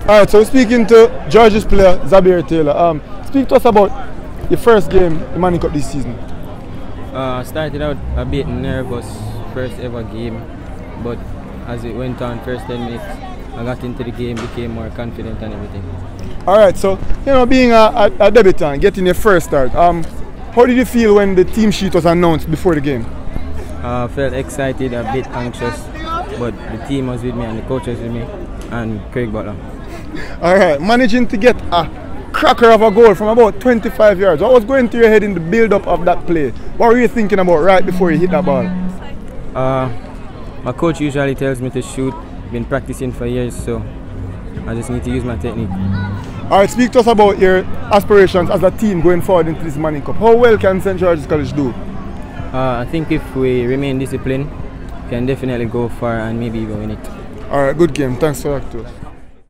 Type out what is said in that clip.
Alright, so we're speaking to George's player, Zabir Taylor. Speak to us about your first game in Manning Cup this season. Started out a bit nervous, first ever game, but as it went on, first 10 minutes, I got into the game, became more confident and everything. Alright, so being a debutant, getting your first start, how did you feel when the team sheet was announced before the game? I felt excited, a bit anxious, but the team was with me and the coach was with me, and Craig Butler. Alright, managing to get a cracker of a goal from about 25 yards. What was going through your head in the build-up of that play? What were you thinking about right before you hit that ball? My coach usually tells me to shoot. Been practicing for years, so I just need to use my technique. Alright, speak to us about your aspirations as a team going forward into this Manning Cup. How well can St. George's College do? I think if we remain disciplined, we can definitely go far and maybe even win it. Alright, good game. Thanks for that too.